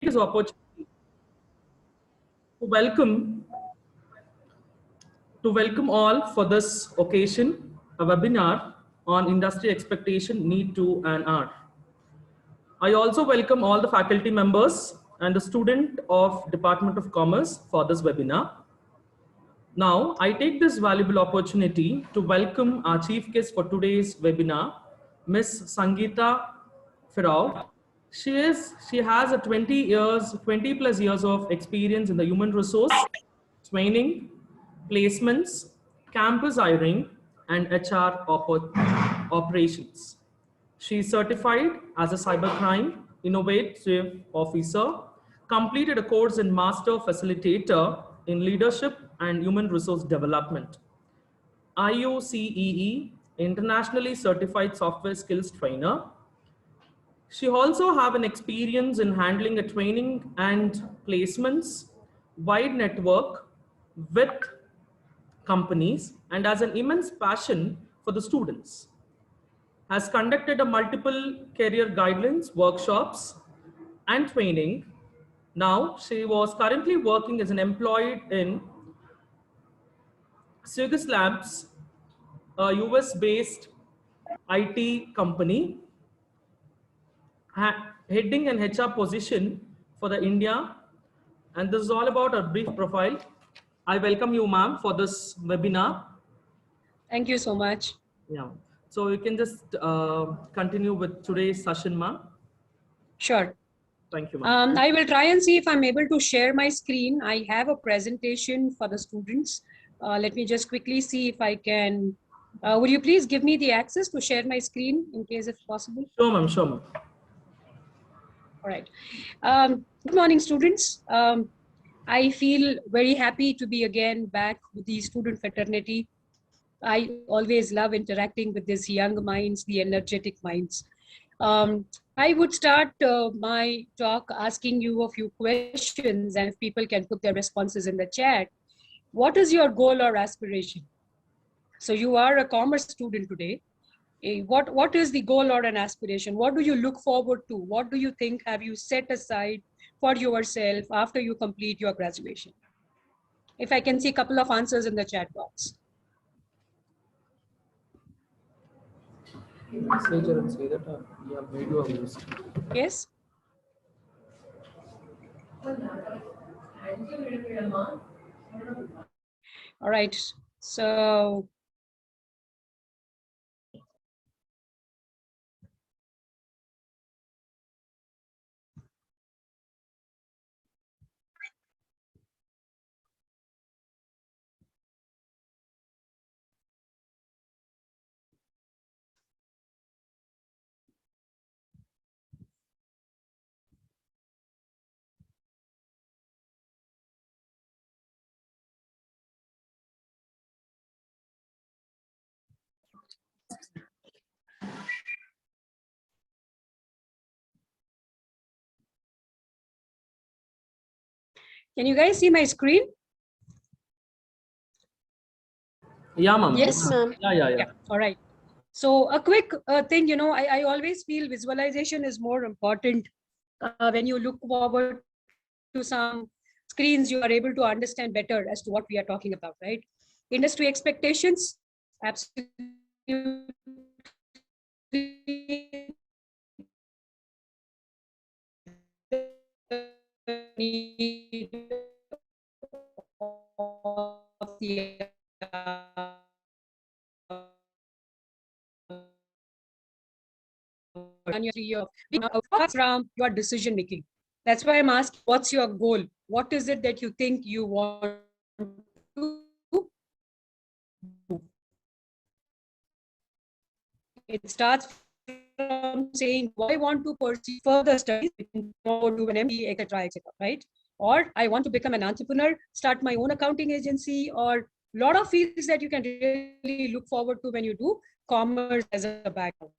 this opportunity to welcome all for this occasion, a webinar on industry expectation, need to and are. I also welcome all the faculty members and the student of Department of Commerce for this webinar. Now, I take this valuable opportunity to welcome our chief guest for today's webinar, Ms. Sangeetha Ferrao. She has a 20 plus years of experience in the human resource, training, placements, campus hiring, and HR operations. She is certified as a cybercrime innovative officer, completed a course in master facilitator in leadership and human resource development, IQAC, internationally certified software skills trainer. She also have an experience in handling a training and placements wide network with companies and has an immense passion for the students. Has conducted a multiple career guidelines, workshops, and training. Now, she was currently working as an employee in Circus Labs, a US-based IT company, heading an HR position for the India. And this is all about a brief profile. I welcome you, ma'am, for this webinar. Thank you so much. Yeah. So you can just continue with today's session, ma'am. Sure. Thank you, ma'am. I will try and see if I'm able to share my screen. I have a presentation for the students. Let me just quickly see if I can. Will you please give me the access to share my screen in case if possible? Sure, ma'am. Sure, ma'am. All right. Good morning, students. I feel very happy to be again back with the student fraternity. I always love interacting with these young minds, the energetic minds. I would start my talk asking you a few questions, and if people can put their responses in the chat. What is your goal or aspiration? So you are a commerce student today. What is the goal or an aspiration? What do you look forward to? What do you think have you set aside for yourself after you complete your graduation? If I can see a couple of answers in the chat box. Yes. All right. So can you guys see my screen? Yeah, ma'am. Yes, ma'am. Yeah. All right. So a quick thing, I always feel visualization is more important. When you look forward to some screens, you are able to understand better as to what we are talking about, right? Industry expectations, absolutely. From your decision making. That's why I'm asking, what's your goal? What is it that you think you want to do? It starts from saying, I want to pursue further studies, or do an MBA, etc., right? Or I want to become an entrepreneur, start my own accounting agency, or a lot of fields that you can really look forward to when you do commerce as a background.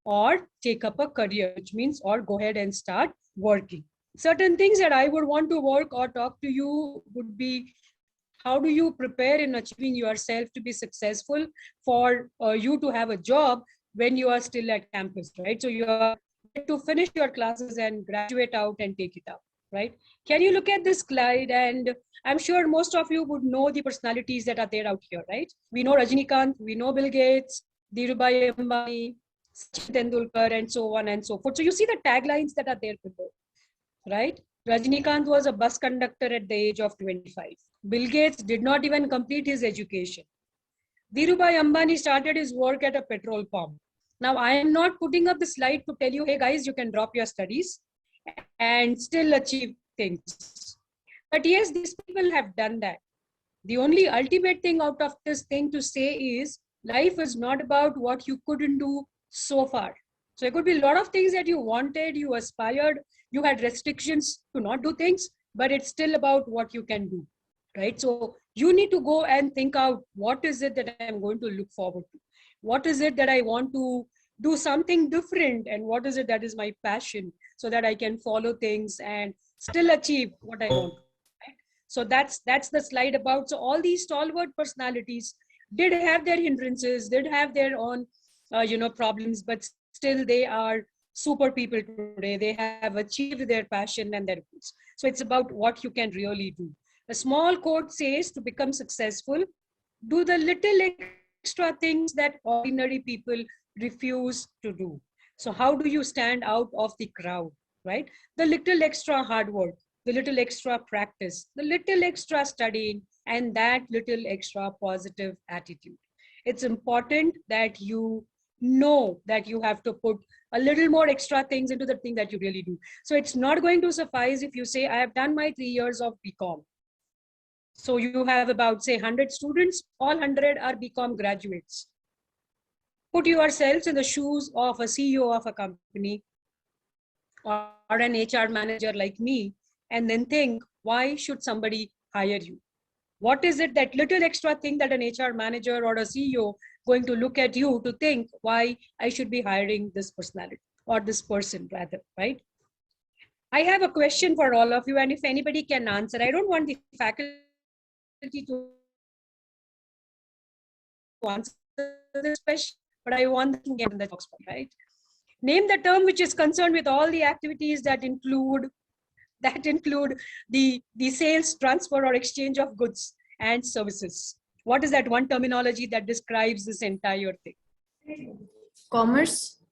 Or take up a career, which means or go ahead and start working. Certain things that I would want to work or talk to you would be, how do you prepare in achieving yourself to be successful for you to have a job when you are still at campus, right? So you are to finish your classes and graduate out and take it out. right? Can you look at this slide? And I'm sure most of you would know the personalities that are there out here, right? We know Rajinikanth, we know Bill Gates, Dhirubhai Ambani, Sachin Tendulkar, and so on and so forth. So you see the taglines that are there below, right? Rajinikanth was a bus conductor at the age of 25. Bill Gates did not even complete his education. Dhirubhai Ambani started his work at a petrol pump. Now, I am not putting up the slide to tell you, hey guys, you can drop your studies and still achieve things. But yes, these people have done that. The only ultimate thing out of this thing to say is life is not about what you couldn't do so far. So it could be a lot of things that you wanted, you aspired, you had restrictions to not do things, but it's still about what you can do, right? So you need to go and think out, what is it that I'm going to look forward to? What is it that I want to do something different? And what is it that is my passion, so that I can follow things and still achieve what I want. So that's the slide about. So all these stalwart personalities did have their hindrances, did have their own problems, but still they are super people today. They have achieved their passion and their goals. So it's about what you can really do. A small quote says, to become successful, do the little extra things that ordinary people refuse to do. So how do you stand out of the crowd, right? The little extra hard work, the little extra practice, the little extra studying, and that little extra positive attitude. It's important that you know that you have to put a little more extra things into the thing that you really do. So it's not going to suffice if you say, I have done my 3 years of BCom. So you have about, say, 100 students, all 100 are BCom graduates. Put yourselves in the shoes of a CEO of a company or an HR manager like me, and then think, why should somebody hire you? What is it, that little extra thing that an HR manager or a CEO going to look at you to think why I should be hiring this personality or this person rather, right? I have a question for all of you, and if anybody can answer, I don't want the faculty to answer this question, but I want to get in the box, right? Name the term which is concerned with all the activities that include the sales, transfer, or exchange of goods and services. What is that one terminology that describes this entire thing? Commerce.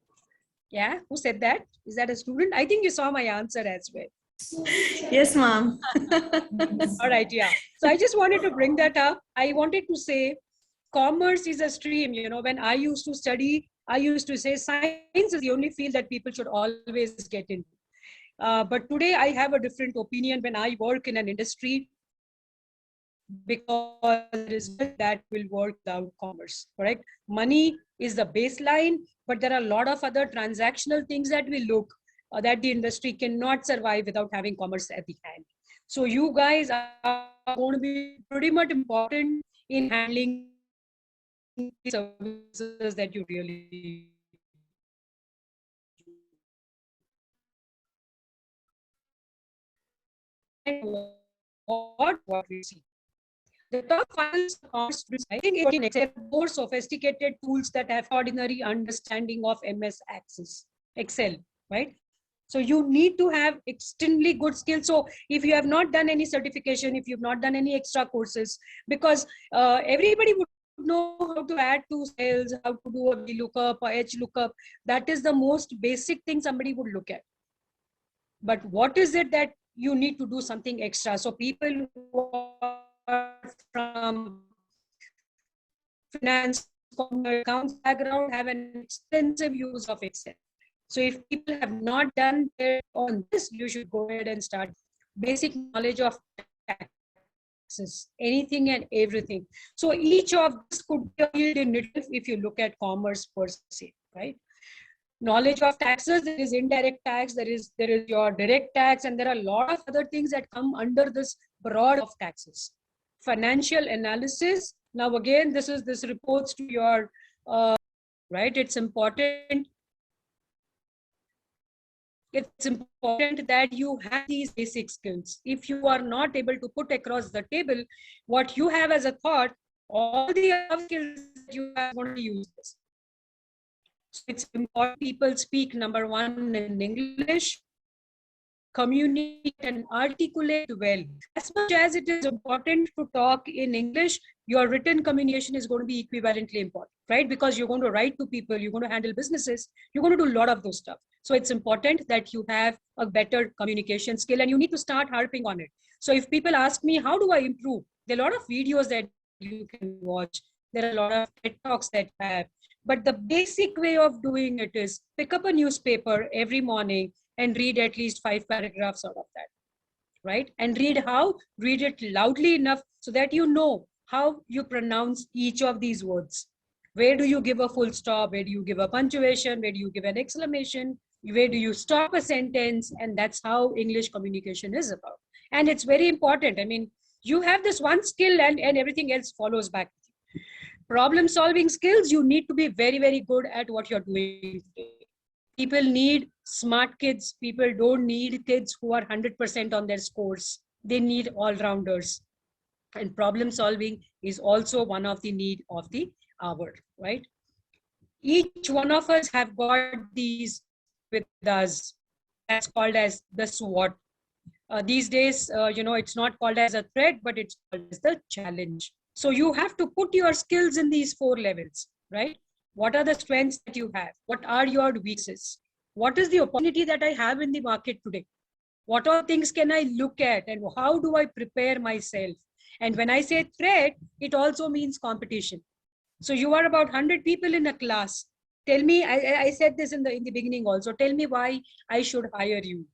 Yeah, who said that? Is that a student? I think you saw my answer as well. Yes, ma'am. All right, yeah. So I just wanted to bring that up. I wanted to say commerce is a stream. When I used to study, I used to say science is the only field that people should always get into. But today I have a different opinion when I work in an industry, because there is that will work without commerce, correct? Money is the baseline, but there are a lot of other transactional things that we look that the industry cannot survive without having commerce at the hand. So you guys are going to be pretty much important in handling services that you really what we see. The top finals students, I think, in Excel, more sophisticated tools that have ordinary understanding of MS Access, Excel, right? So you need to have extremely good skills. So if you have not done any certification, if you've not done any extra courses, because everybody would know how to add to cells, how to do a VLOOKUP or HLOOKUP. That is the most basic thing somebody would look at. But what is it that you need to do something extra? So people who are from finance, accounts background have an extensive use of Excel. So if people have not done it on this, you should go ahead and start basic knowledge of taxes, anything and everything. So each of this could be a field in itself if you look at commerce per se, right? Knowledge of taxes, there is indirect tax, there is your direct tax, and there are a lot of other things that come under this broad of taxes. Financial analysis. Now again, this reports to your right. It's important that you have these basic skills. If you are not able to put across the table what you have as a thought, all the other skills that you have going to use this. So it's important people speak, number one, in English, communicate and articulate well. As much as it is important to talk in English, your written communication is going to be equivalently important, right? Because you're going to write to people, you're going to handle businesses, you're going to do a lot of those stuff. So it's important that you have a better communication skill and you need to start harping on it. So if people ask me, how do I improve? There are a lot of videos that you can watch. There are a lot of TED Talks that you have. But the basic way of doing it is pick up a newspaper every morning and read at least 5 paragraphs out of that, right? And read how? Read it loudly enough so that you know how you pronounce each of these words. Where do you give a full stop? Where do you give a punctuation? Where do you give an exclamation? Where do you stop a sentence? And that's how English communication is about. And it's very important. I mean, you have this one skill and everything else follows back. Problem solving skills, you need to be very, very good at what you're doing today. People need smart kids. People don't need kids who are 100% on their scores. They need all-rounders. And problem solving is also one of the need of the hour, right? Each one of us have got these with us. That's called as the SWOT. These days, it's not called as a threat, but it's called as the challenge. So you have to put your skills in these 4 levels, right? What are the strengths that you have? What are your weaknesses? What is the opportunity that I have in the market today? What all things can I look at and how do I prepare myself? And when I say threat, it also means competition. So you are about 100 people in a class. Tell me, I said this in the beginning also, tell me why I should hire you.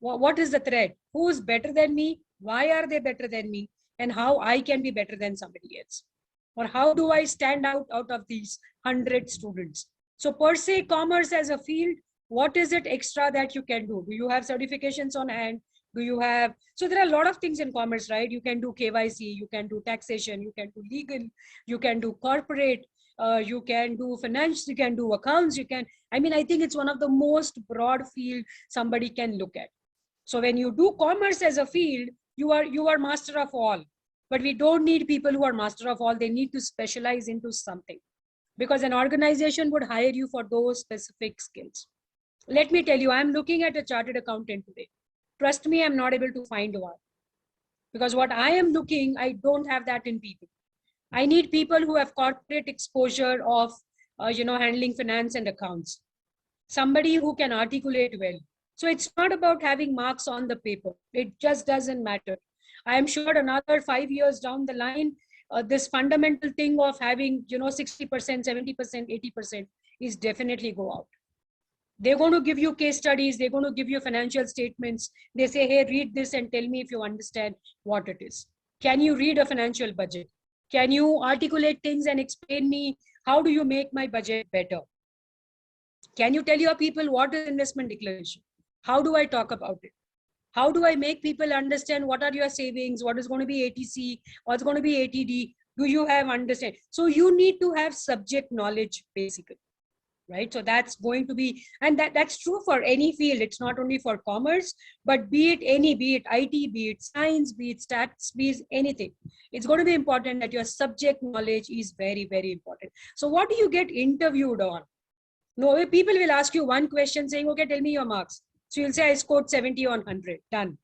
What is the threat? Who is better than me? Why are they better than me? And how I can be better than somebody else? Or how do I stand out of these 100 students? So per se, commerce as a field, what is it extra that you can do? Do you have certifications on hand? Do you have, so there are a lot of things in commerce, right? You can do KYC, you can do taxation, you can do legal, you can do corporate, you can do finance, you can do accounts, I think it's one of the most broad field somebody can look at. So when you do commerce as a field, you are master of all. But we don't need people who are master of all. They need to specialize into something because an organization would hire you for those specific skills. Let me tell you, I'm looking at a chartered accountant today. Trust me, I'm not able to find one because what I am looking, I don't have that in people. I need people who have corporate exposure of, handling finance and accounts. Somebody who can articulate well. So it's not about having marks on the paper. It just doesn't matter. I am sure another 5 years down the line, this fundamental thing of having, 60%, 70%, 80% is definitely go out. They're going to give you case studies. They're going to give you financial statements. They say, hey, read this and tell me if you understand what it is. Can you read a financial budget? Can you articulate things and explain me how do you make my budget better? Can you tell your people what is investment declaration? How do I talk about it? How do I make people understand what are your savings? What is going to be ATC? What's going to be ATD? Do you have understand? So you need to have subject knowledge basically, right? So that's going to be, and that's true for any field. It's not only for commerce, but be it IT, be it science, be it stats, be it anything. It's going to be important that your subject knowledge is very, very important. So what do you get interviewed on? No, people will ask you one question saying, okay, tell me your marks. So you'll say, I scored 70 on 100, done.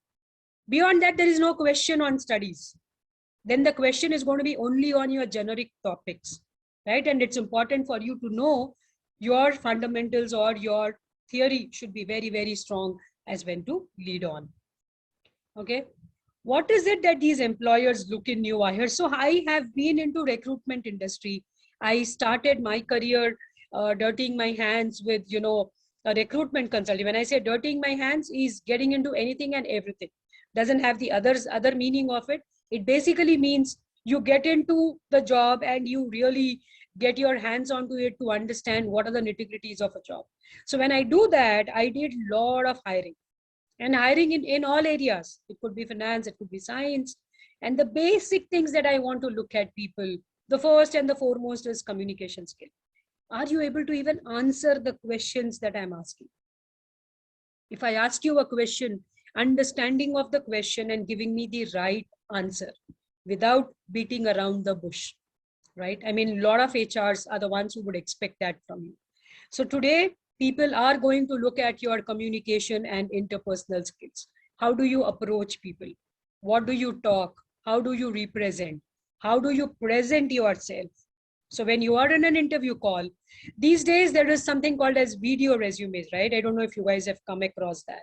Beyond that, there is no question on studies. Then the question is going to be only on your generic topics, right? And it's important for you to know your fundamentals or your theory should be very, very strong as when to lead on. Okay. What is it that these employers look in new hires? So I have been into recruitment industry. I started my career dirtying my hands with, a recruitment consulting. When I say dirtying my hands is getting into anything and everything. Doesn't have the other meaning of it. It basically means you get into the job and you really get your hands onto it to understand what are the nitty-gritties of a job. So when I do that, I did a lot of hiring and hiring in all areas. It could be finance, it could be science. And the basic things that I want to look at people, the first and the foremost is communication skill. Are you able to even answer the questions that I'm asking? If I ask you a question, understanding of the question and giving me the right answer without beating around the bush, right? A lot of HRs are the ones who would expect that from you. So today, People are going to look at your communication and interpersonal skills. How do you approach people? What do you talk? How do you represent? How do you present yourself? So when you are in an interview call, these days there is something called as video resumes, right? I don't know if you guys have come across that.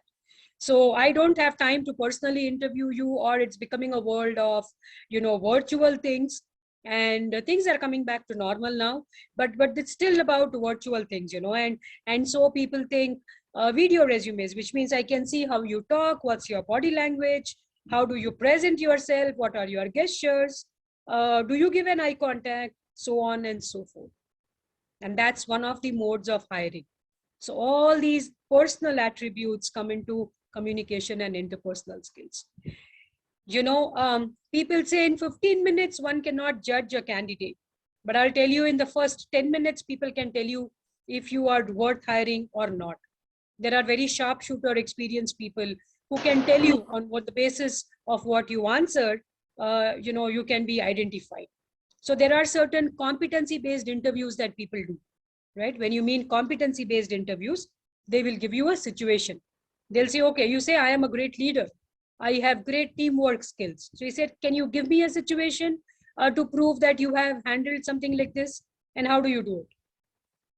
So I don't have time to personally interview you, or it's becoming a world of, virtual things, and things are coming back to normal now, but it's still about virtual things, and so people think video resumes, which means I can see how you talk, what's your body language, how do you present yourself, what are your gestures, do you give an eye contact, so on and so forth. And that's one of the modes of hiring. So all these personal attributes come into communication and interpersonal skills. People say in 15 minutes, one cannot judge a candidate. But I'll tell you, in the first 10 minutes, people can tell you if you are worth hiring or not. There are very sharpshooter experienced people who can tell you on what the basis of what you answered, you can be identified. So there are certain competency-based interviews that people do, right? When you mean competency-based interviews, they will give you a situation. They'll say, okay, you say, I am a great leader. I have great teamwork skills. So he said, can you give me a situation to prove that you have handled something like this? And how do you do it?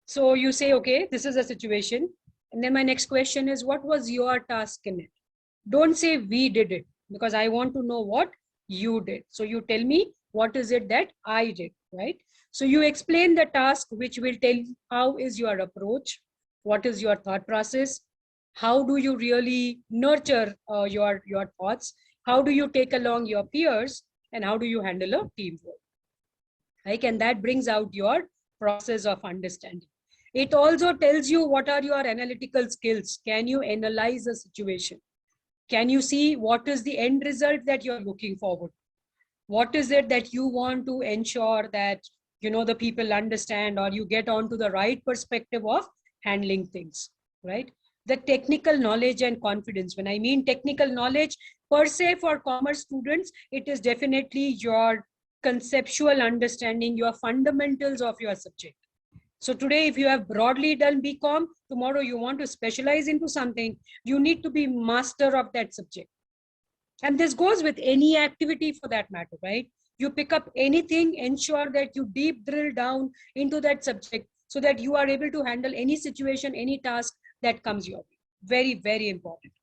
So you say, okay, this is a situation. And then my next question is, what was your task in it? Don't say we did it, because I want to know what you did. So you tell me, what is it that I did, right? So you explain the task, which will tell you how is your approach, what is your thought process, how do you really nurture your thoughts, how do you take along your peers, and how do you handle a teamwork, right? And that brings out your process of understanding. It also tells you what are your analytical skills. Can you analyze a situation? Can you see what is the end result that you're looking forward? What is it that you want to ensure that, the people understand, or you get onto the right perspective of handling things, right? The technical knowledge and confidence. When I mean technical knowledge, per se for commerce students, it is definitely your conceptual understanding, your fundamentals of your subject. So today, if you have broadly done BCom, tomorrow you want to specialize into something, you need to be master of that subject. And this goes with any activity for that matter, right? You pick up anything, ensure that you deep drill down into that subject so that you are able to handle any situation, any task that comes your way. Very, very important.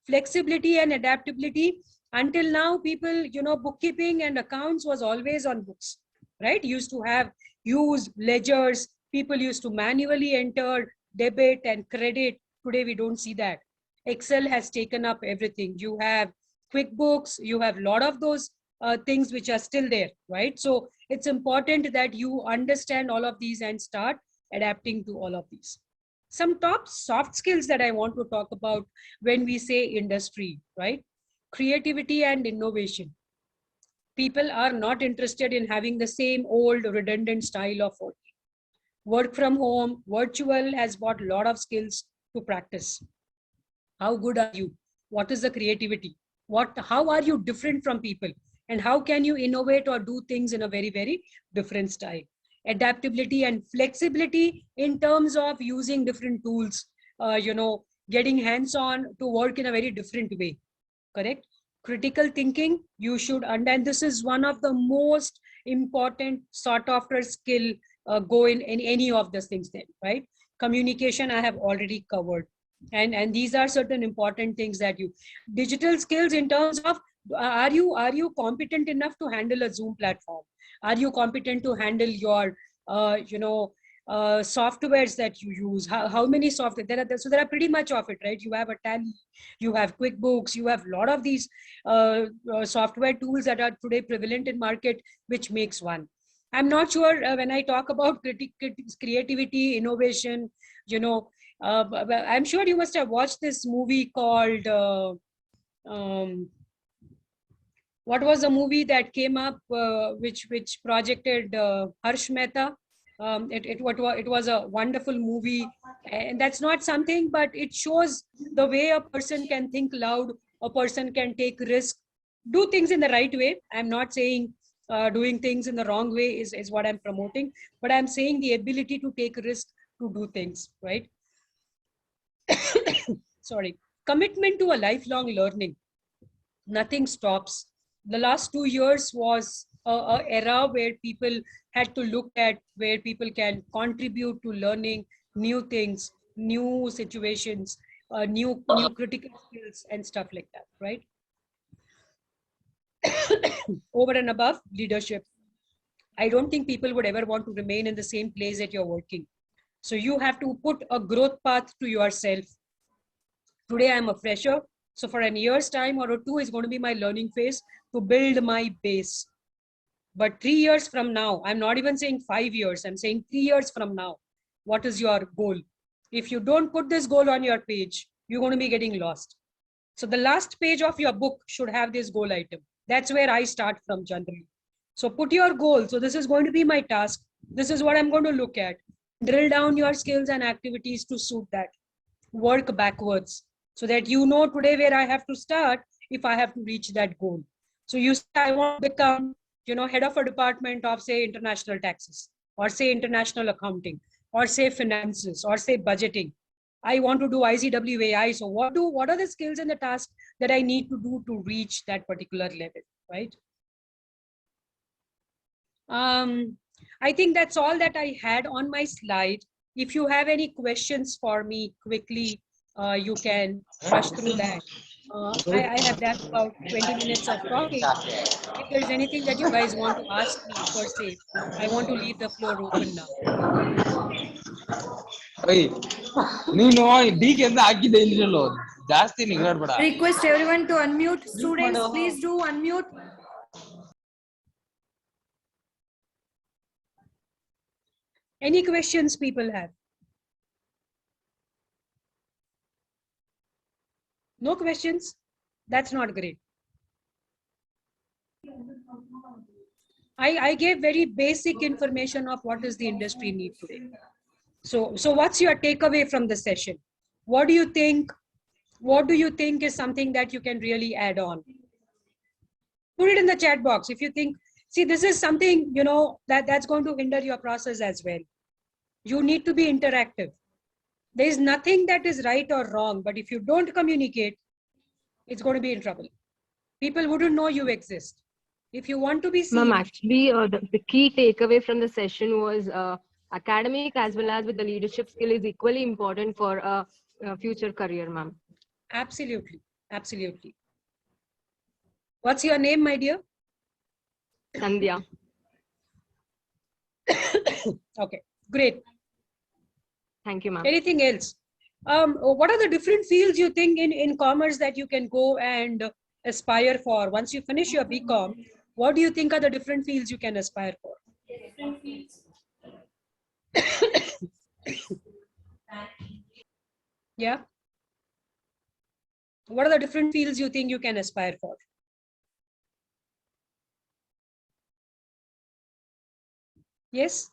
Flexibility and adaptability. Until now, people, bookkeeping and accounts was always on books, right? Used to have use ledgers. People used to manually enter debit and credit. Today, we don't see that. Excel has taken up everything. You have QuickBooks, you have a lot of those things which are still there, right? So it's important that you understand all of these and start adapting to all of these. Some top soft skills that I want to talk about when we say industry, right? Creativity and innovation. People are not interested in having the same old redundant style of working. Work from home, virtual has brought a lot of skills to practice. How good are you? What is the creativity? How are you different from people? And how can you innovate or do things in a very, very different style? Adaptability and flexibility in terms of using different tools, getting hands-on to work in a very different way, correct? Critical thinking, you should, and this is one of the most important sought after skill go in any of these things then, right? Communication, I have already covered. And these are certain important things that digital skills in terms of, are you competent enough to handle a Zoom platform? Are you competent to handle your, softwares that you use? How many software so there are pretty much of it, right? You have a Tally, you have QuickBooks, you have a lot of these software tools that are today prevalent in market, which makes one. I'm not sure when I talk about creativity, innovation, I'm sure you must have watched this movie called, what was the movie that came up, which projected Harsh Mehta? It was a wonderful movie, and that's not something, but it shows the way a person can think loud, a person can take risk, do things in the right way. I'm not saying doing things in the wrong way is what I'm promoting, but I'm saying the ability to take risk to do things, right? sorry, commitment to a lifelong learning. Nothing stops. The last 2 years was a era where people had to look at where people can contribute to learning new things, new situations, new critical skills and stuff like that, right? Over and above leadership. I don't think people would ever want to remain in the same place that you're working. So you have to put a growth path to yourself. Today I'm a fresher. So for a year's time or 2 is going to be my learning phase to build my base. But 3 years from now, I'm not even saying 5 years, I'm saying 3 years from now, what is your goal? If you don't put this goal on your page, you're going to be getting lost. So the last page of your book should have this goal item. That's where I start from generally. So put your goal. So this is going to be my task. This is what I'm going to look at. Drill down your skills and activities to suit that. Work backwards so that you know today where I have to start if I have to reach that goal. So you say I want to become, head of a department of say international taxes or say international accounting or say finances or say budgeting. I want to do ICWAI. So what are the skills and the tasks that I need to do to reach that particular level, right? I think that's all that I had on my slide. If you have any questions for me quickly, you can rush through that. I have that about 20 minutes of talking. If there's anything that you guys want to ask me per se, I want to leave the floor open now. Request everyone to unmute. Students, please do unmute. Any questions people have? No questions? That's not great. I gave very basic information of what does the industry need today. So what's your takeaway from the session? What do you think is something that you can really add on? Put it in the chat box. If you think, see, this is something, that's going to hinder your process as well. You need to be interactive. There is nothing that is right or wrong, but if you don't communicate, it's going to be in trouble. People wouldn't know you exist. If you want to be seen. Ma'am, actually, the key takeaway from the session was academic as well as with the leadership skill is equally important for a future career, ma'am. Absolutely. Absolutely. What's your name, my dear? Sandhya. Okay, great. Thank you, ma'am. Anything else? What are the different fields you think in commerce that you can go and aspire for? Once you finish your BCom, what do you think are the different fields you can aspire for? Yeah. What are the different fields you think you can aspire for? Yes?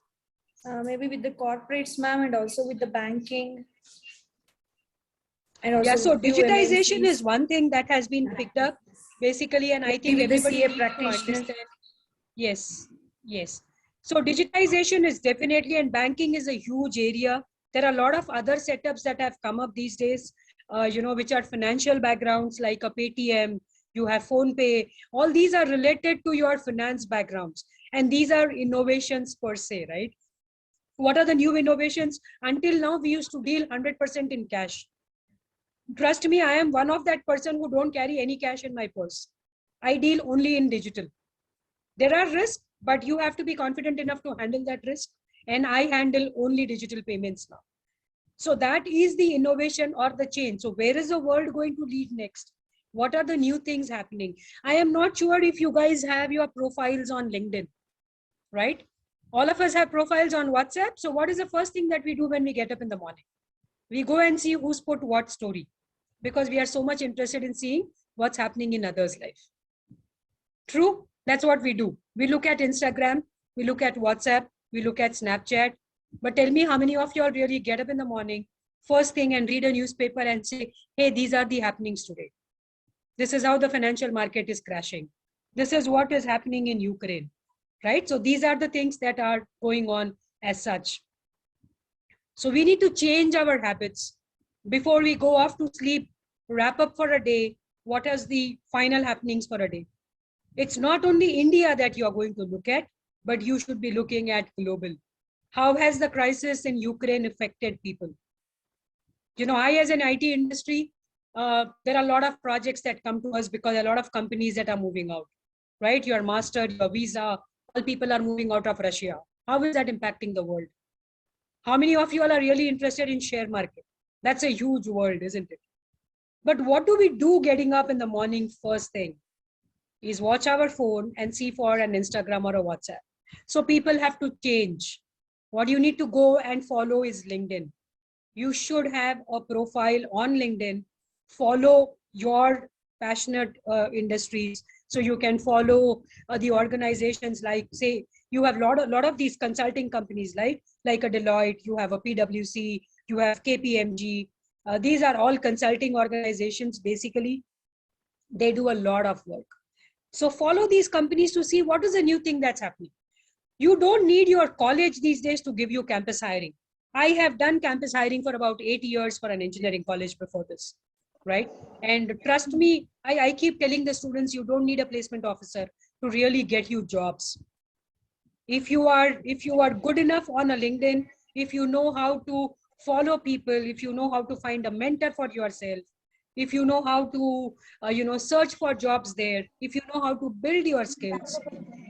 Maybe with the corporates, ma'am, and also with the banking. And also yeah, so digitization MNCs. is one thing that has been picked up basically, and I think everybody needs to understand. Yes, yes. So digitization is definitely, and banking is a huge area. There are a lot of other setups that have come up these days, which are financial backgrounds like a Paytm, you have PhonePe. All these are related to your finance backgrounds. And these are innovations per se, right? What are the new innovations? Until now, we used to deal 100% in cash. Trust me, I am one of that person who don't carry any cash in my purse. I deal only in digital. There are risks, but you have to be confident enough to handle that risk. And I handle only digital payments now. So that is the innovation or the change. So where is the world going to lead next? What are the new things happening? I am not sure if you guys have your profiles on LinkedIn, right? All of us have profiles on WhatsApp. So what is the first thing that we do when we get up in the morning? We go and see who's put what story, because we are so much interested in seeing what's happening in others' life. True? That's what we do. We look at Instagram, we look at WhatsApp, we look at Snapchat. But tell me how many of y'all really get up in the morning, first thing, and read a newspaper and say, hey, these are the happenings today. This is how the financial market is crashing. This is what is happening in Ukraine, right? So these are the things that are going on as such. So we need to change our habits. before we go off to sleep, wrap up for a day, what is the final happenings for a day? It's not only India that you are going to look at, but you should be looking at global. How has the crisis in Ukraine affected people? You know, I as an IT industry, there are a lot of projects that come to us because a lot of companies that are moving out, right? Your master, your visa, all people are moving out of Russia. How is that impacting the world? How many of you all are really interested in share market? That's a huge world, isn't it? But what do we do getting up in the morning first thing? Is watch our phone and see for an Instagram or a WhatsApp. So people have to change. What you need to go and follow is LinkedIn. You should have a profile on LinkedIn, follow your passionate industries. So you can follow the organizations like, say, you have a lot of these consulting companies, like a Deloitte, you have a PwC, you have KPMG. These are all consulting organizations. Basically, they do a lot of work. So follow these companies to see what is the new thing that's happening. You don't need your college these days to give you campus hiring. I have done campus hiring for about 8 years for an engineering college before this, right? And trust me, I keep telling the students, you don't need a placement officer to really get you jobs. If you are good enough on a LinkedIn, if you know how to follow people, if you know how to find a mentor for yourself, if you know how to search for jobs there, if you know how to build your skills,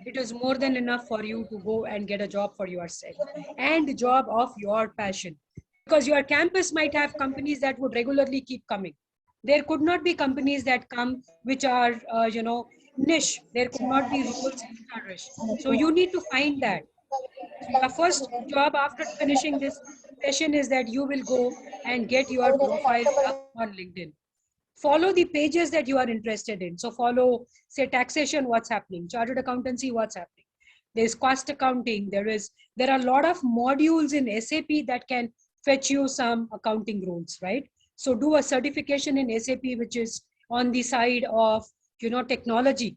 it is more than enough for you to go and get a job for yourself and a job of your passion. Because your campus might have companies that would regularly keep coming. There could not be companies that come which are niche. There could not be roles which are niche. So you need to find that. So your first job after finishing this session is that you will go and get your profile up on LinkedIn. Follow the pages that you are interested in. So follow, say, taxation, what's happening, chartered accountancy, what's happening. There's cost accounting. There are a lot of modules in SAP that can fetch you some accounting roles, right? So do a certification in SAP, which is on the side of technology.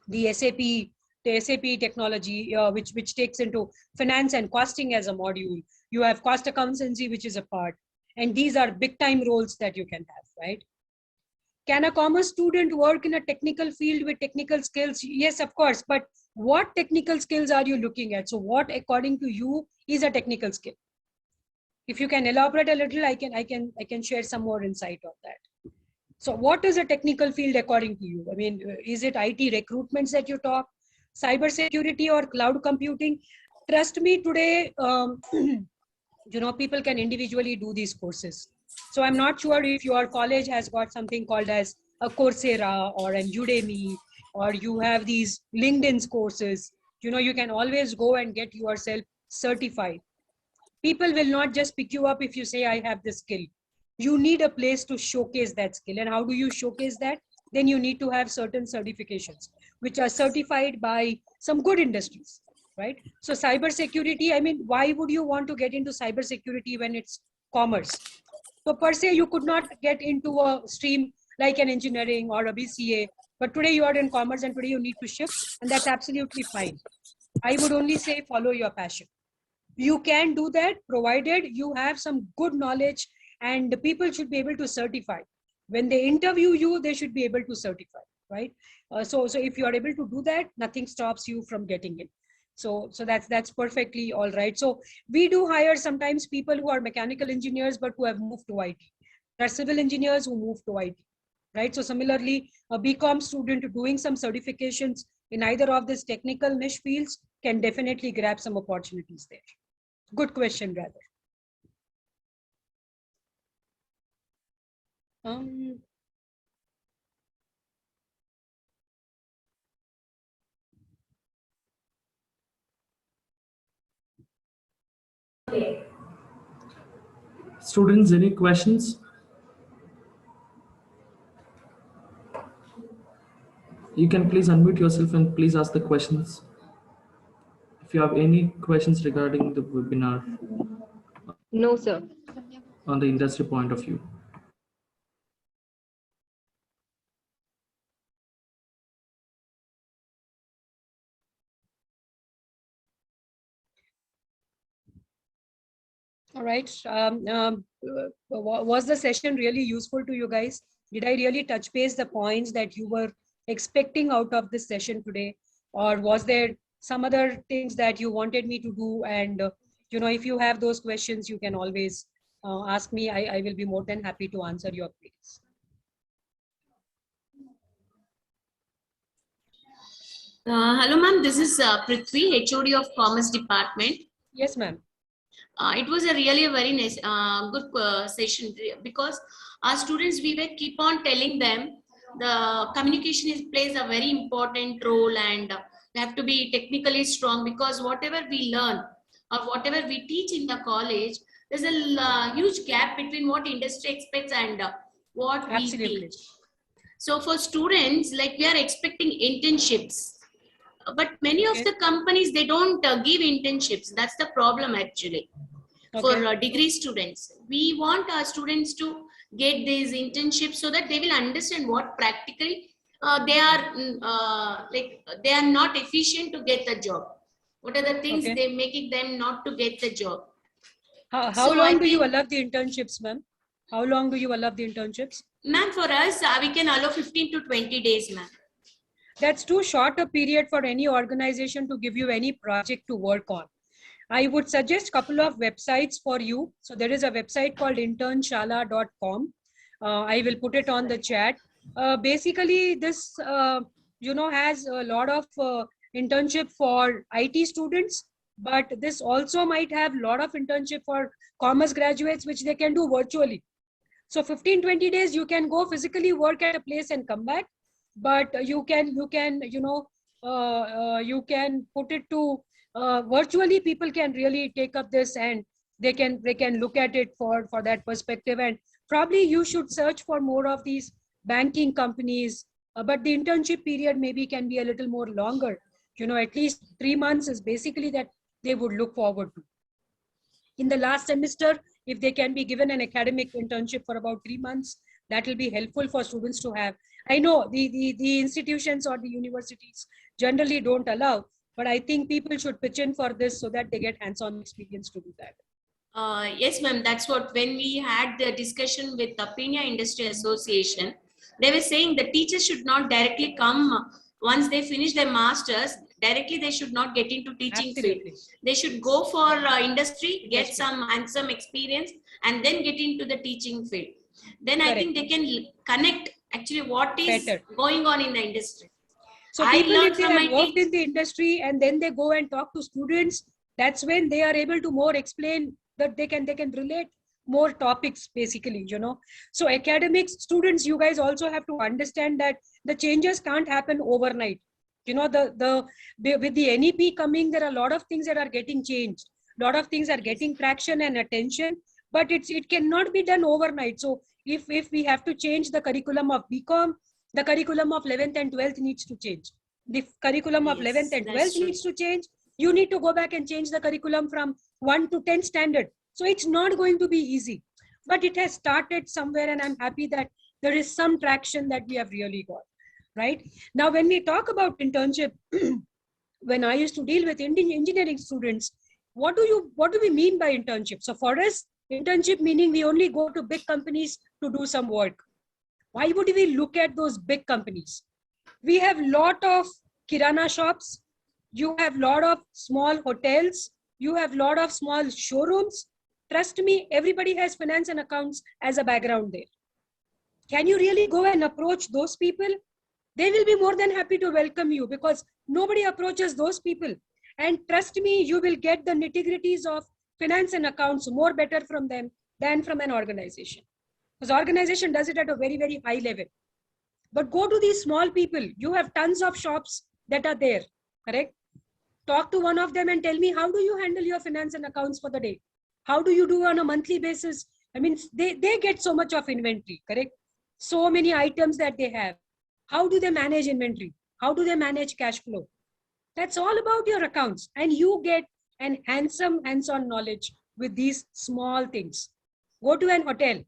The SAP technology, which takes into finance and costing as a module. You have cost accountancy, which is a part. And these are big time roles that you can have, right? Can a commerce student work in a technical field with technical skills? Yes, of course. But what technical skills are you looking at? So what, according to you, is a technical skill? If you can elaborate a little, I can share some more insight on that. So what is a technical field according to you? I mean, is it IT recruitments that you talk, cybersecurity or cloud computing? Trust me, today, people can individually do these courses. So I'm not sure if your college has got something called as a Coursera or an Udemy, or you have these LinkedIn's courses. You can always go and get yourself certified. People will not just pick you up if you say, I have this skill. You need a place to showcase that skill. And how do you showcase that? Then you need to have certain certifications, which are certified by some good industries, right? So cybersecurity, I mean, why would you want to get into cybersecurity when it's commerce? So per se, you could not get into a stream like an engineering or a BCA, but today you are in commerce and today you need to shift, and that's absolutely fine. I would only say follow your passion. You can do that provided you have some good knowledge, and the people should be able to certify. When they interview you, they should be able to certify, right? So if you are able to do that, nothing stops you from getting it. So that's perfectly all right. So we do hire sometimes people who are mechanical engineers, but who have moved to IT. There are civil engineers who move to IT, right? So similarly, a BCom student doing some certifications in either of these technical niche fields can definitely grab some opportunities there. Good question, rather. Students, any questions? You can please unmute yourself and please ask the questions. If you have any questions regarding the webinar No, sir. on the industry point of view. All right. Was the session really useful to you guys? Did I really touch base the points that you were expecting out of this session today? Or was there some other things that you wanted me to do? And, if you have those questions, you can always ask me. I will be more than happy to answer your queries. Hello, ma'am. This is Prithvi, HOD of Commerce Department. Yes, ma'am. It was a really a very nice, good session because our students, we were keep on telling them the communication plays a very important role, and they have to be technically strong, because whatever we learn or whatever we teach in the college, there's a huge gap between what industry expects and what Absolutely. we teach. So for students, like, we are expecting internships, but many of the companies, they don't give internships. That's the problem actually. For degree students, we want our students to get these internships so that they will understand what practically they are they are not efficient to get the job. What are the things they making them not to get the job? How long do you allow the internships, ma'am? How long do you allow the internships? Ma'am, for us, we can allow 15 to 20 days, ma'am. That's too short a period for any organization to give you any project to work on. I would suggest a couple of websites for you. So there is a website called internshala.com. I will put it on the chat. Basically, this has a lot of internship for IT students, but this also might have a lot of internship for commerce graduates, which they can do virtually. So 15-20 days, you can go physically work at a place and come back, but you can put it to virtually. People can really take up this, and they can look at it for that perspective. And probably you should search for more of these banking companies, but the internship period maybe can be a little more longer. At least 3 months is basically that they would look forward to. In the last semester, if they can be given an academic internship for about 3 months, that will be helpful for students to have. I know the institutions or the universities generally don't allow, but I think people should pitch in for this so that they get hands-on experience to do that. Yes, ma'am. That's what, when we had the discussion with the Pina Industry Association, they were saying the teachers should not directly come once they finish their masters. Directly, they should not get into teaching field. They should go for industry, get some hands-on experience, and then get into the teaching field. Then I think they can connect actually what is going on in the industry. So people, if they have worked in the industry and then they go and talk to students, that's when they are able to more explain, that they can relate more topics basically. So academics, students, you guys also have to understand that the changes can't happen overnight. With the NEP coming, there are a lot of things that are getting changed. A lot of things are getting traction and attention, but it cannot be done overnight. So if we have to change the curriculum of BCom, the curriculum of 11th and 12th needs to change. The curriculum of 11th and 12th needs to change. You need to go back and change the curriculum from 1 to 10 standard. So it's not going to be easy, but it has started somewhere, and I'm happy that there is some traction that we have really got. Right now, when we talk about internship, when I used to deal with engineering students, what do we mean by internship? So for us, internship meaning we only go to big companies to do some work. Why would we look at those big companies? We have lot of kirana shops. You have lot of small hotels. You have lot of small showrooms. Trust me, everybody has finance and accounts as a background there. Can you really go and approach those people? They will be more than happy to welcome you, because nobody approaches those people. And trust me, you will get the nitty-gritties of finance and accounts more better from them than from an organization. Because organization does it at a very, very high level. But go to these small people. You have tons of shops that are there, correct? Talk to one of them and tell me, how do you handle your finance and accounts for the day? How do you do on a monthly basis? I mean, they get so much of inventory, correct? So many items that they have. How do they manage inventory? How do they manage cash flow? That's all about your accounts. And you get an hands-on knowledge with these small things. Go to an hotel.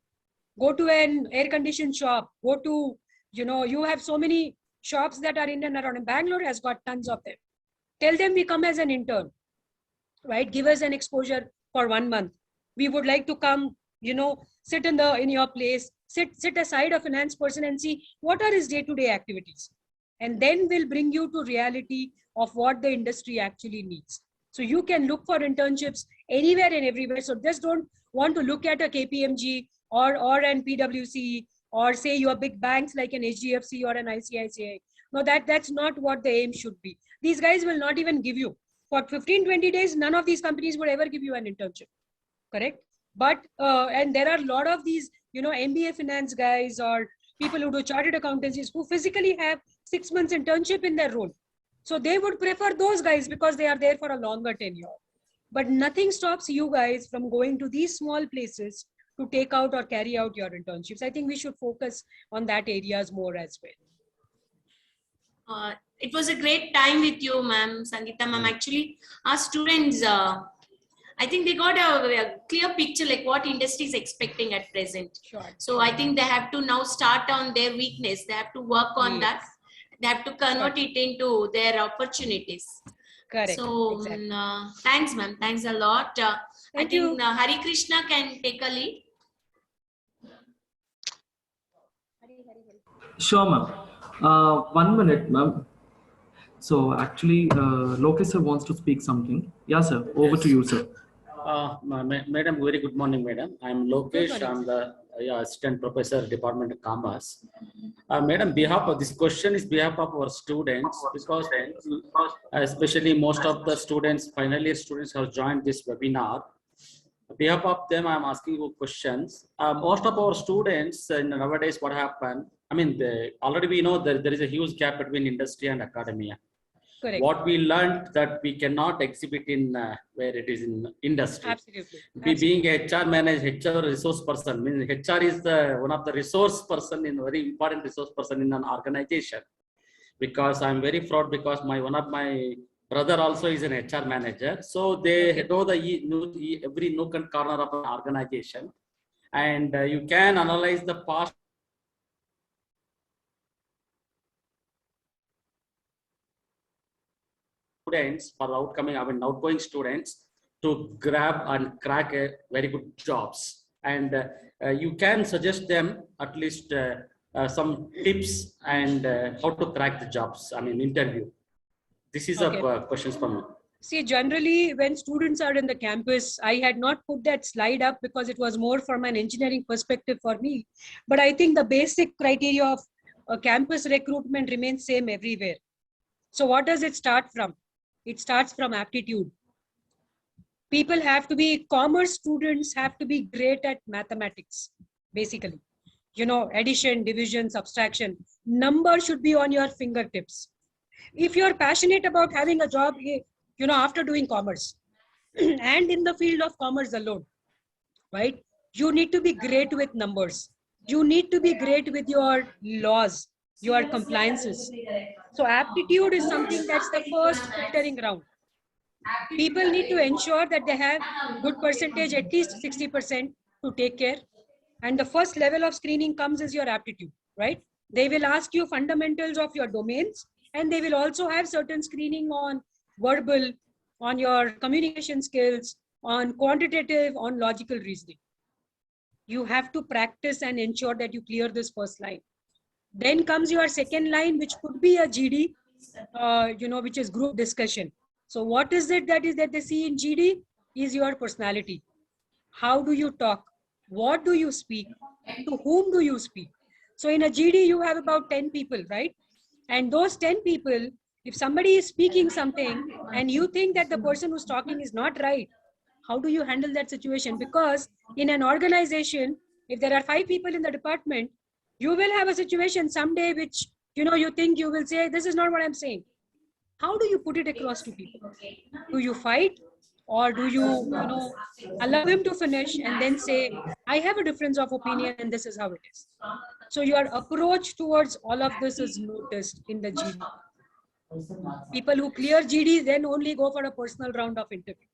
Go to an air-conditioned shop. Go to, you have so many shops that are in and around. Bangalore has got tons of them. Tell them we come as an intern, right? Give us an exposure for 1 month. We would like to come, sit in your place, sit aside a finance person and see what are his day-to-day activities. And then we'll bring you to reality of what the industry actually needs. So you can look for internships anywhere and everywhere. So just don't want to look at a KPMG or an PwC, or say your big banks like an HDFC or an ICICI. No, that's not what the aim should be. These guys will not even give you. For 15-20 days, none of these companies would ever give you an internship. Correct? But, and there are a lot of these, MBA finance guys or people who do chartered accountancies who physically have 6 months internship in their role. So they would prefer those guys because they are there for a longer tenure. But nothing stops you guys from going to these small places to take out or carry out your internships. I think we should focus on that areas more as well. It was a great time with you, ma'am, Sangeetha ma'am. Actually, our students, I think they got a clear picture like what industry is expecting at present. Sure. So I think they have to now start on their weakness. They have to work on that. They have to convert it into their opportunities. Correct. So exactly. Thanks, ma'am. Thanks a lot. I think Hari Krishna can take a lead. Sure, ma'am. 1 minute, ma'am. So actually, Lokesh sir wants to speak something. Yeah, sir. Over to you, sir. Madam, very good morning, madam. I'm Lokesh. I'm the assistant professor, Department of Commerce. Madam, behalf of this question is behalf of our students, because especially most of the students, final year students, have joined this webinar. On behalf of them, I'm asking you questions. Most of our students nowadays, what happened? I mean, already we know that there is a huge gap between industry and academia. Correct. What we learned that we cannot exhibit in where it is in industry. Absolutely. Being a HR manager, HR resource person, means HR is the one of the resource person in very important resource person in an organization. Because I'm very proud because one of my brother also is an HR manager. So they know every nook and corner of an organization, and you can analyze the past students for outgoing students to grab and crack a very good jobs, and you can suggest them at least some tips and how to crack the jobs. I mean, interview. This is a questions from me. See, generally, when students are in the campus, I had not put that slide up because it was more from an engineering perspective for me. But I think the basic criteria of campus recruitment remains same everywhere. So what does it start from? It starts from aptitude. People have to be, commerce students have to be great at mathematics, basically. Addition, division, subtraction. Number should be on your fingertips. If you're passionate about having a job, after doing commerce and in the field of commerce alone, right? You need to be great with numbers. You need to be great with your laws, your compliances. So aptitude is something that's the first filtering ground. People need to ensure that they have good percentage, at least 60% to take care. And the first level of screening comes as your aptitude, right? They will ask you fundamentals of your domains, and they will also have certain screening on verbal, on your communication skills, on quantitative, on logical reasoning. You have to practice and ensure that you clear this first line. Then comes your second line, which could be a GD, which is group discussion. So what is it that they see in GD is your personality. How do you talk? What do you speak? To whom do you speak? So in a GD, you have about 10 people, right? And those 10 people, if somebody is speaking something and you think that the person who's talking is not right, how do you handle that situation? Because in an organization, if there are 5 people in the department, you will have a situation someday which, you think you will say, this is not what I'm saying. How do you put it across to people? Do you fight? Or do you, allow him to finish and then say, I have a difference of opinion and this is how it is. So your approach towards all of this is noticed in the GD. People who clear GD then only go for a personal round of interview.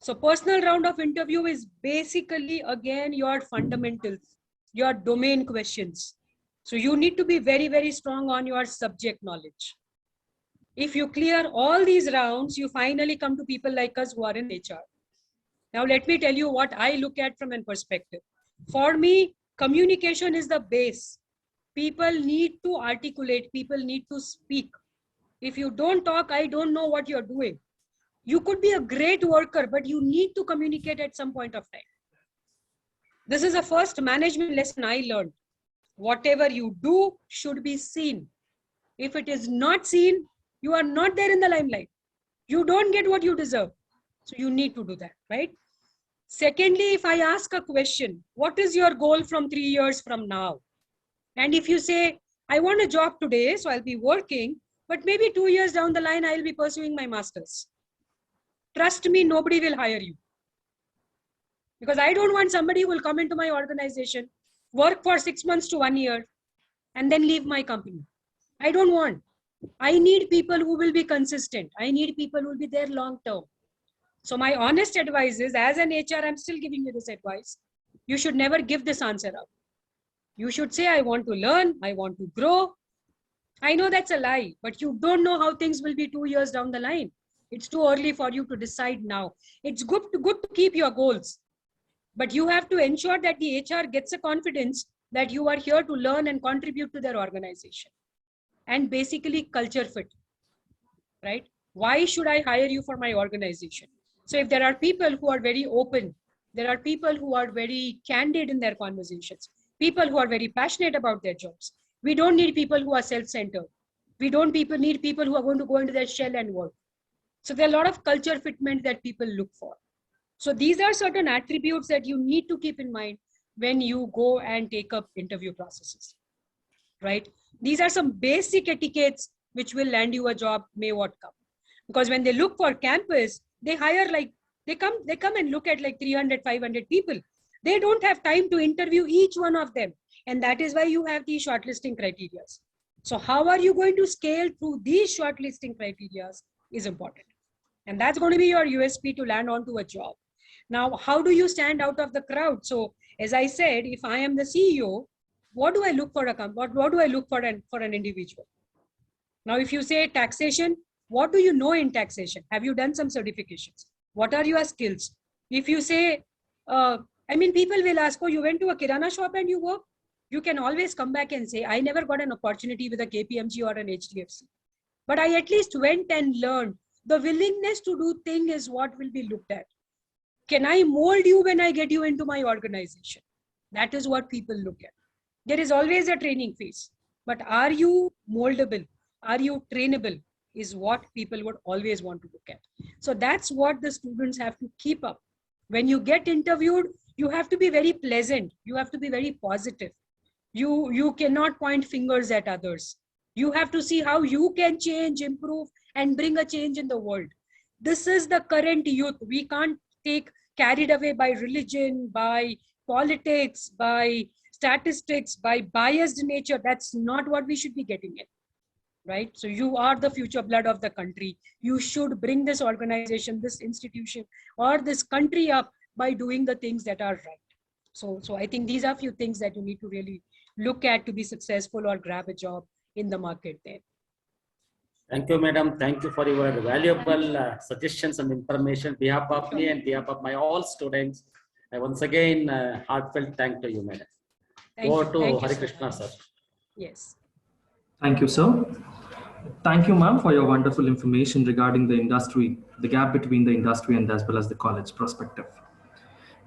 So personal round of interview is basically, again, your fundamentals, your domain questions. So you need to be very, very strong on your subject knowledge. If you clear all these rounds, you finally come to people like us who are in HR. Now, let me tell you what I look at from a perspective. For me, communication is the base. People need to articulate, people need to speak. If you don't talk, I don't know what you're doing. You could be a great worker, but you need to communicate at some point of time. This is the first management lesson I learned. Whatever you do should be seen. If it is not seen, you are not there in the limelight. You don't get what you deserve. So you need to do that, right? Secondly, if I ask a question, what is your goal from 3 years from now? And if you say, I want a job today, so I'll be working, but maybe 2 years down the line, I'll be pursuing my master's. Trust me, nobody will hire you. Because I don't want somebody who will come into my organization, work for 6 months to 1 year, and then leave my company. I don't want. I need people who will be consistent. I need people who will be there long term. So my honest advice is, as an HR, I'm still giving you this advice. You should never give this answer up. You should say, I want to learn, I want to grow. I know that's a lie, but you don't know how things will be 2 years down the line. It's too early for you to decide now. It's good to keep your goals, but you have to ensure that the HR gets a confidence that you are here to learn and contribute to their organization. And basically culture fit, right? Why should I hire you for my organization? So if there are people who are very open, there are people who are very candid in their conversations, people who are very passionate about their jobs. We don't need people who are self-centered. We don't need people who are going to go into their shell and work. So there are a lot of culture fitment that people look for. So these are certain attributes that you need to keep in mind when you go and take up interview processes, right? These are some basic etiquettes which will land you a job, may what come. Because when they look for campus, they hire they come and look at like 300, 500 people. They don't have time to interview each one of them. And that is why you have these shortlisting criteria. So how are you going to scale through these shortlisting criteria is important. And that's going to be your USP to land onto a job. Now, how do you stand out of the crowd? So as I said, if I am the CEO, what do I look for what do I look for an individual? Now, if you say taxation, what do you know in taxation? Have you done some certifications? What are your skills? If you say, people will ask, oh, you went to a Kirana shop and you work? You can always come back and say, I never got an opportunity with a KPMG or an HDFC. But I at least went and learned. The willingness to do thing is what will be looked at. Can I mold you when I get you into my organization? That is what people look at. There is always a training phase, but are you moldable? Are you trainable? Is what people would always want to look at. So that's what the students have to keep up. When you get interviewed, you have to be very pleasant. You have to be very positive. You cannot point fingers at others. You have to see how you can change, improve, and bring a change in the world. This is the current youth. We can't take carried away by religion, by politics, by statistics, by biased nature. That's not what we should be getting in, right? So you are the future blood of the country. You should bring this organization, this institution, or this country up by doing the things that are right. So I think these are a few things that you need to really look at to be successful or grab a job in the market there. Thank you, madam. Thank you for your valuable suggestions and information. On behalf of me and behalf of my all students, I once again heartfelt thank to you, madam. Over to Hari Krishna, sir. Yes. Thank you, sir. Thank you, ma'am, for your wonderful information regarding the industry, the gap between the industry and as well as the college perspective.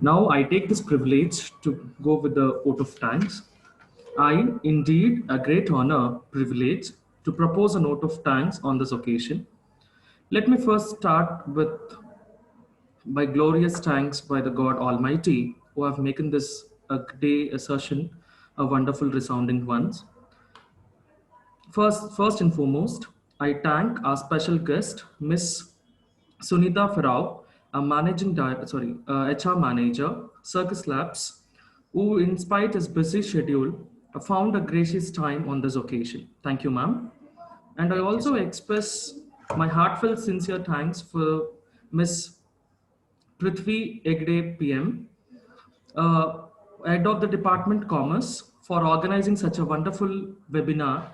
Now, I take this privilege to go with the vote of thanks. I, indeed, a great honor, privilege, to propose a note of thanks on this occasion. Let me first start with my glorious thanks by the God Almighty, who have making this a session a wonderful resounding ones. First and foremost, I thank our special guest, Miss Sangeetha Ferrao, a HR manager, Circus Labs, who, in spite his busy schedule, found a gracious time on this occasion. Thank you, ma'am. And I also express my heartfelt, sincere thanks for Miss Prithvi Egde PM, head of the Department Commerce, for organizing such a wonderful webinar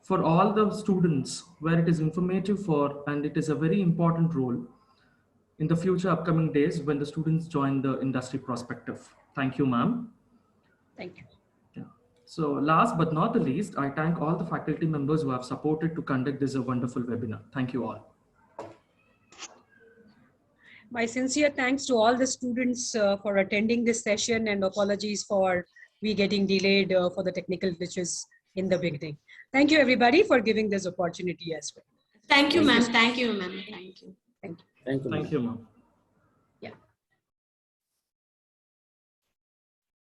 for all the students, where it is informative for, and it is a very important role in the future upcoming days when the students join the industry perspective. Thank you, ma'am. Thank you. Yeah. So last but not the least, I thank all the faculty members who have supported to conduct this wonderful webinar. Thank you all. My sincere thanks to all the students for attending this session, and apologies for we getting delayed for the technical glitches in the beginning. Thank you everybody for giving this opportunity as well. Thank you, ma'am. Thank you, ma'am. Thank you. Thank you. Thank you. Thank you, ma'am.